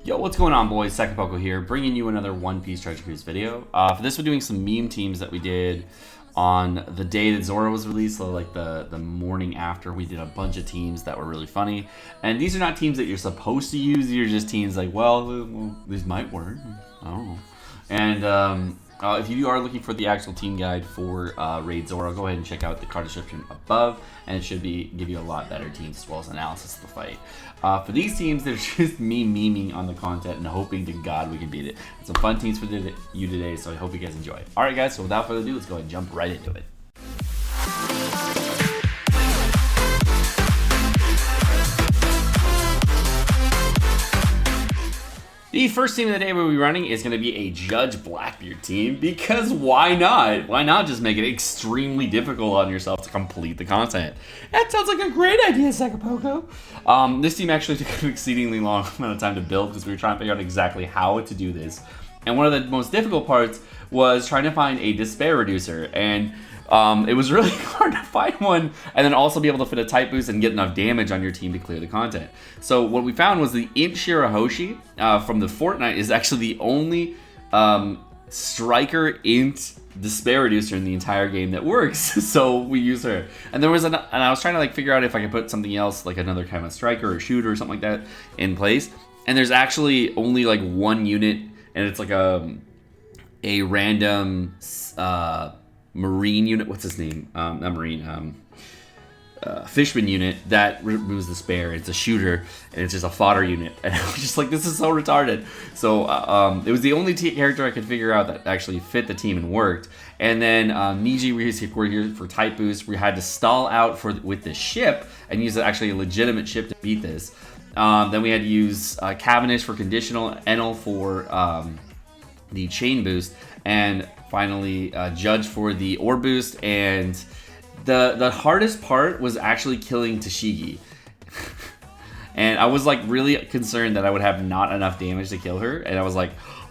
Yo, what's going on, boys? Sekapoko here, bringing you another One Piece Treasure Cruise video. For this, we're doing some meme teams that we did on the day that Zoro was released, so like the morning after. We did a bunch of teams that were really funny. And these are not teams that you're supposed to use, these are just teams like, well, these might work, I don't know. And if you are looking for the actual team guide for Raid Zoro, go ahead and check out the card description above, and it should give you a lot better teams as well as analysis of the fight. For these teams, they're just me memeing on the content and hoping to God we can beat it. Some fun teams for you today, so I hope you guys enjoy. Alright guys, so without further ado, let's go ahead and jump right into it. The first team of the day we'll be running is going to be a Judge Blackbeard team, because why not? Why not just make it extremely difficult on yourself to complete the content? That sounds like a great idea, Sekapoko. This team actually took an exceedingly long amount of time to build because we were trying to figure out exactly how to do this. And one of the most difficult parts was trying to find a despair reducer, and it was really hard to find one and then also be able to fit a type boost and get enough damage on your team to clear the content. So what we found was the Int Shirahoshi from the Fortnite is actually the only striker int despair reducer in the entire game that works. So we use her. And there was and I was trying to like figure out if I could put something else, like another kind of striker or shooter or something like that in place. And there's actually only like one unit, and it's like a random marine unit. What's his name? Not marine. Fishman unit that removes the spare. It's a shooter, and it's just a fodder unit. And I was just like, this is so retarded. So it was the only character I could figure out that actually fit the team and worked. And then Niji, we're here for type boost. We had to stall out with the ship and use actually a legitimate ship to beat this. Then we had to use Cavendish for conditional, Enel for the chain boost, and finally Judge for the orb boost. And the hardest part was actually killing Tashigi. And I was like really concerned that I would have not enough damage to kill her, and I was like,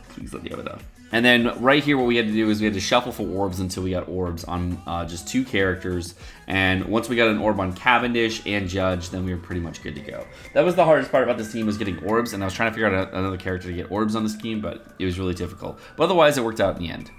please let me have enough. And then right here what we had to do is we had to shuffle for orbs until we got orbs on just 2 characters. And once we got an orb on Cavendish and Judge, then we were pretty much good to go. That was the hardest part about this team, was getting orbs, and I was trying to figure out another character to get orbs on this team, but it was really difficult. But otherwise it worked out in the end.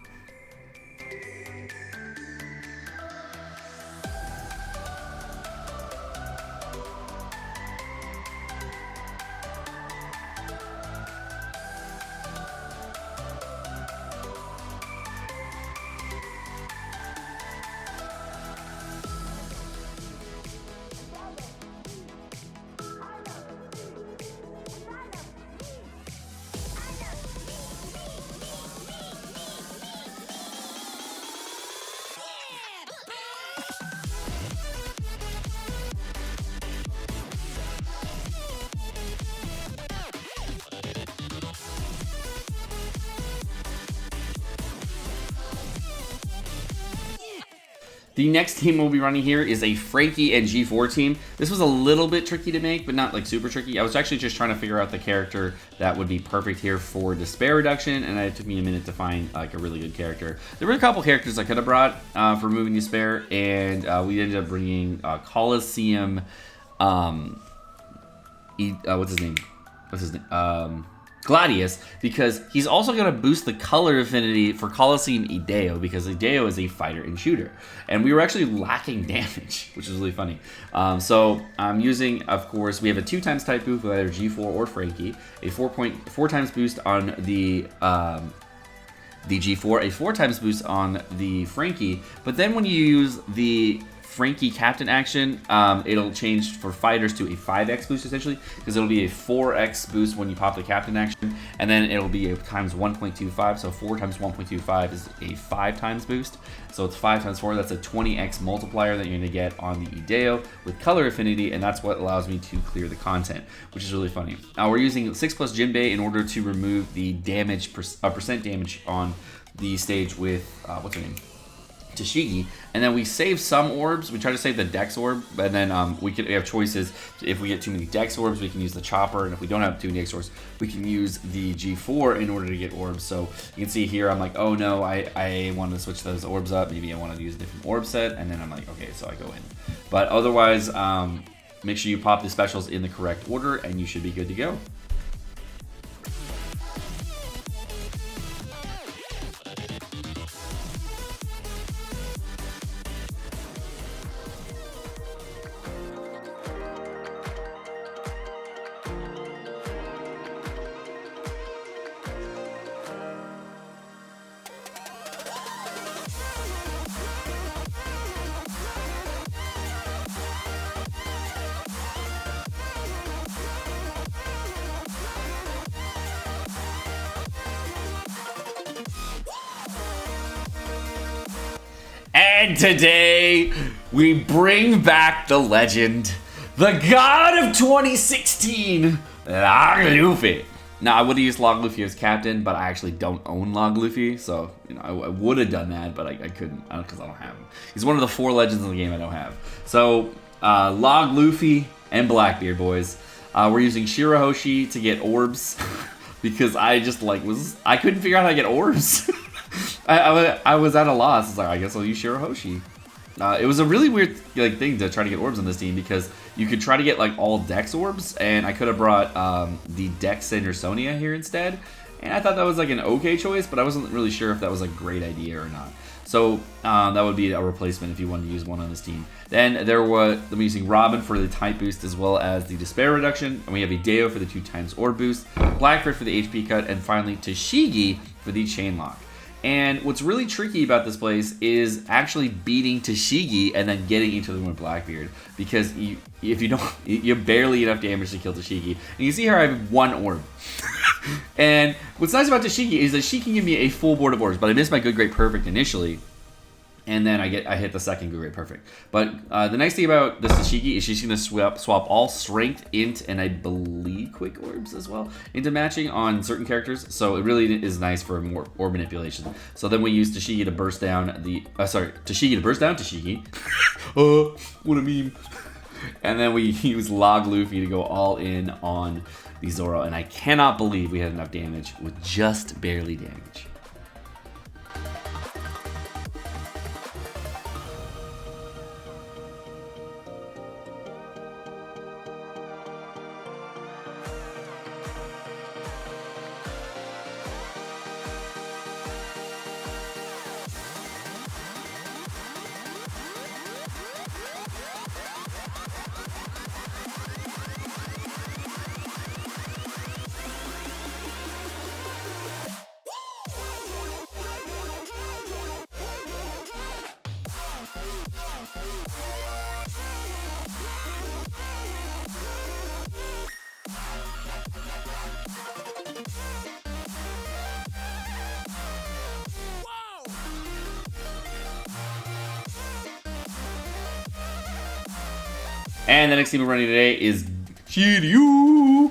The next team we'll be running here is a Franky and G4 team. This was a little bit tricky to make, but not like super tricky. I was actually just trying to figure out the character that would be perfect here for despair reduction, and it took me a minute to find like a really good character. There were a couple characters I could have brought for removing despair, and we ended up bringing Coliseum. What's his name? Gladius, because he's also going to boost the color affinity for Coliseum Ideo, because Ideo is a fighter and shooter. And we were actually lacking damage, which is really funny. So I'm using, of course, we have a 2x type boost with either G4 or Franky, a 4 times boost on the G4, a 4 times boost on the Franky, but then when you use the Franky captain action, it'll change for fighters to a 5x boost essentially, because it'll be a 4x boost when you pop the captain action, and then it'll be a times 1.25, so 4 times 1.25 is a 5 times boost, so it's 5 times 4, that's a 20x multiplier that you're going to get on the Ideo with color affinity, and that's what allows me to clear the content, which is really funny. We're using 6+ Jinbei in order to remove the damage, percent damage on the stage with, what's her name? Tashigi, and then we save some orbs. We try to save the Dex orb, and then we have choices. If we get too many Dex orbs, we can use the chopper, and if we don't have too many Dex orbs, we can use the G4 in order to get orbs. So you can see here, I'm like, oh no, I want to switch those orbs up. Maybe I want to use a different orb set, and then I'm like, okay, so I go in. But otherwise, make sure you pop the specials in the correct order, and you should be good to go. And today, we bring back the legend, the god of 2016, Luffy. Now, I would have used Luffy as captain, but I actually don't own Luffy, so you know I would have done that, but I couldn't because I don't have him. He's one of the 4 legends in the game I don't have. So, Luffy and Blackbeard, boys. We're using Shirahoshi to get orbs because I just I couldn't figure out how to get orbs. I was at a loss. I was like, I guess I'll use Shirahoshi. It was a really weird thing to try to get orbs on this team because you could try to get all Dex orbs, and I could have brought the Dex and Ursonia here instead. And I thought that was an okay choice, but I wasn't really sure if that was a great idea or not. So that would be a replacement if you wanted to use one on this team. Then I'm using Robin for the type boost as well as the despair reduction. And we have Ideo for the 2x orb boost, Blackbeard for the HP cut, and finally Tashigi for the chain lock. And what's really tricky about this place is actually beating Tashigi and then getting into the room with Blackbeard, because if you don't, you barely enough damage to kill Tashigi. And you see here I have 1 orb. And what's nice about Tashigi is that she can give me a full board of orbs, but I missed my good, great, perfect initially. And then I hit the second good, great, perfect. But the nice thing about this Tashigi is she's going to swap all strength, int, and I believe quick orbs as well into matching on certain characters. So it really is nice for more orb manipulation. So then we use Tashigi to burst down Tashigi to burst down Tashigi. What a meme. And then we use Luffy to go all in on the Zoro. And I cannot believe we had enough damage with just barely damage. And the next team we're running today is Shiryu.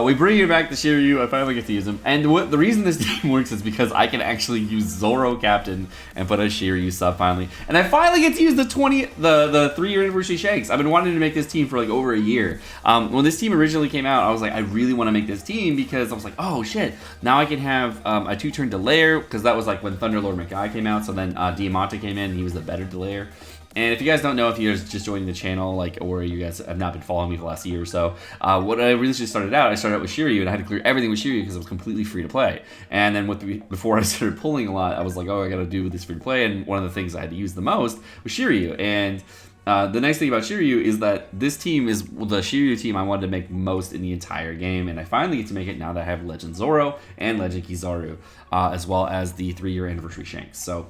We bring back the Shiryu. I finally get to use him. And the reason this team works is because I can actually use Zoro captain and put a Shiryu sub finally. And I finally get to use the 3-year anniversary Shanks. I've been wanting to make this team for over a year. When this team originally came out, I was like, I really want to make this team because I was like, oh shit, now I can have a 2-turn delayer, because that was when Thunderlord McGuy came out. So then Diamante came in and he was the better delayer. And if you guys don't know, if you're just joining the channel, or you guys have not been following me for the last year or so, what I really just started out with Shiryu, and I had to clear everything with Shiryu because it was completely free to play. And then before I started pulling a lot, I was like, oh, I got to do this free to play. And one of the things I had to use the most was Shiryu. And the nice thing about Shiryu is that this team is the Shiryu team I wanted to make most in the entire game, and I finally get to make it now that I have Legend Zoro and Legend Kizaru, as well as the 3-year anniversary Shanks. So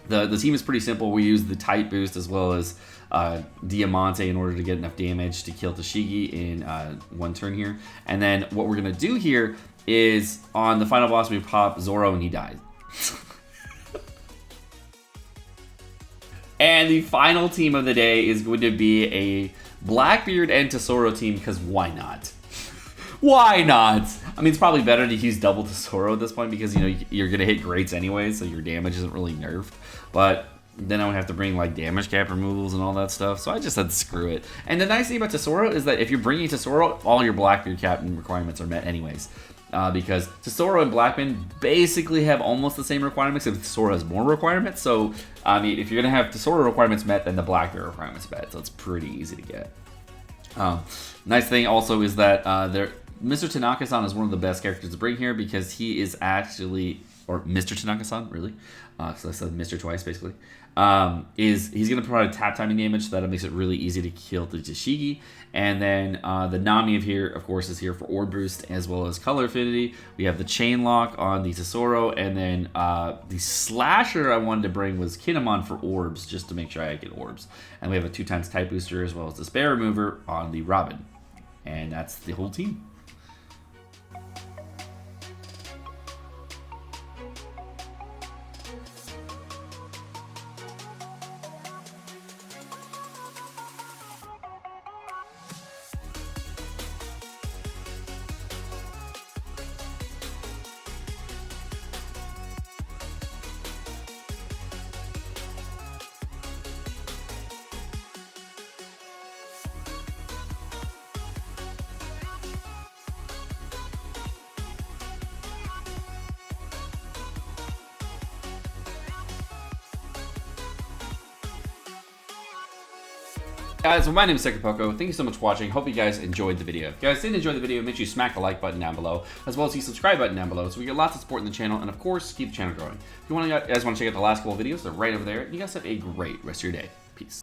the team is pretty simple. We use the type boost as well as Diamante in order to get enough damage to kill Tashigi in 1 turn here. And then what we're going to do here is on the final boss, we pop Zoro and he dies. And the final team of the day is going to be a Blackbeard and Tesoro team, because why not? Why not? I mean, it's probably better to use double Tesoro at this point because, you're going to hit greats anyway, so your damage isn't really nerfed. But then I would have to bring, damage cap removals and all that stuff, so I just said screw it. And the nice thing about Tesoro is that if you're bringing Tesoro, all your Blackbeard captain requirements are met anyways. Because Tesoro and Blackbeard basically have almost the same requirements, except Tesoro has more requirements. So, I mean, if you're going to have Tesoro requirements met, then the Blackbeard requirements met, so it's pretty easy to get. Nice thing also is that Mr. Tanaka-san is one of the best characters to bring here because he is actually, or Mr. Tanaka-san, really, because I said Mr. twice, basically, he's going to provide a tap timing damage, so that it makes it really easy to kill the Tashigi. And then the Nami of here, of course, is here for Orb Boost as well as Color Affinity. We have the Chain Lock on the Tesoro, and then the Slasher I wanted to bring was Kinemon for Orbs, just to make sure I get Orbs. And we have a 2x Type Booster as well as the Despair Remover on the Robin. And that's the whole team. Guys, well, my name is Sekapoko. Thank you so much for watching. Hope you guys enjoyed the video. If you guys did enjoy the video, make sure you smack the like button down below, as well as the subscribe button down below, so we get lots of support in the channel, and of course, keep the channel growing. If you guys want to check out the last couple of videos, they're right over there. You guys have a great rest of your day. Peace.